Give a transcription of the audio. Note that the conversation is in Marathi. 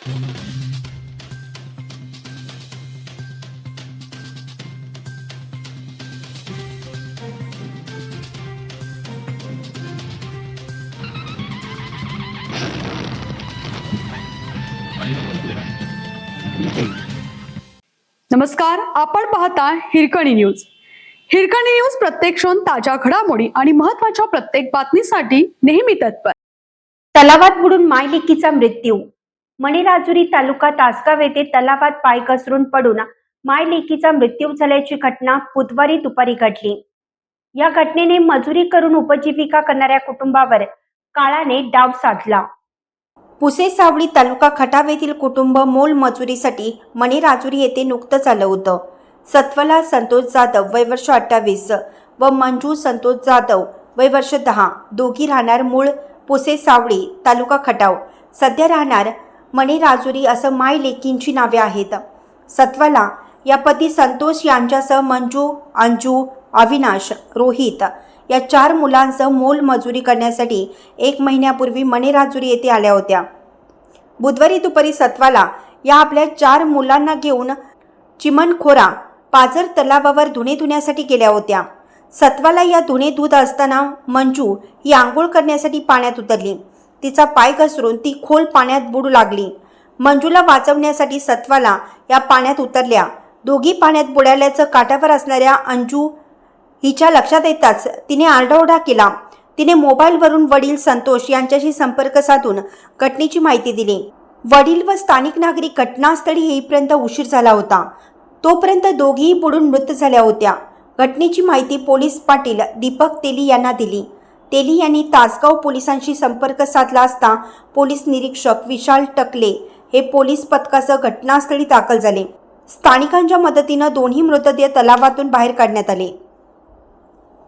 नमस्कार, आपण पाहता हिरकणी न्यूज. हिरकणी न्यूज प्रत्येक क्षण ताज्या घडामोडी आणि महत्त्वाच्या प्रत्येक बातमीसाठी नेहमी तत्पर. तलावात बुडून मायलेकीचा मृत्यू. मणिराजुरी तालुका तासगाव येथे तलावात पाय घसरून पडून मायलेकीचा मृत्यू झाल्याची घटना बुधवारी दुपारी घडली. या घटनेने मजुरी करून उपजीविका करणाऱ्या कुटुंबावर काळाने डाव साधला. पुसेसावळी तालुका खटाव येथील कुटुंब मोल मजुरीसाठी मणिराजुरी येथे नुकतंच आलं होतं. सत्वला संतोष जाधव वय वर्ष 28 व मंजू संतोष जाधव वय वर्ष 10 दोघी राहणार मूळ पुसेसावळी तालुका खटाव, सध्या राहणार मणिराजुरी असं माय लेकींची नावे आहेत. सत्वला या पती संतोष यांच्यासह मंजू, अंजू, अविनाश, रोहित या 4 मुलांसह मोल मजुरी करण्यासाठी 1 महिन्यापूर्वी मणिराजुरी येथे आल्या होत्या. बुधवारी दुपारी सत्वाला या आपल्या 4 मुलांना घेऊन चिमणखोरा पाझर तलावावर धुणे धुण्यासाठी गेल्या होत्या. सत्वाला या धुणे धुत असताना मंजू ही आंघोळ करण्यासाठी पाण्यात उतरली. तिचा पाय घसरून ती खोल पाण्यात बुडू लागली. मंजूला वाचवण्यासाठी सत्वाला या पाण्यात उतरल्या. दोघी पाण्यात बुडाल्याचं काठावर असणाऱ्या अंजू हिच्या लक्षात येताच तिने आरडाओरडा केला. तिने मोबाईलवरून वडील संतोष यांच्याशी संपर्क साधून घटनेची माहिती दिली. वडील व स्थानिक नागरिक घटनास्थळी येईपर्यंत उशीर झाला होता. तोपर्यंत दोघीही बुडून मृत झाल्या होत्या. घटनेची माहिती पोलीस पाटील दीपक तेली यांना दिली. तेली यांनी तासगाव पोलिसांशी संपर्क साधला असता पोलीस निरीक्षक विशाल टकले हे पोलीस पथकासह घटनास्थळी दाखल झाले. स्थानिकांच्या मदतीनं दोन्ही मृतदेह तलावातून बाहेर काढण्यात आले.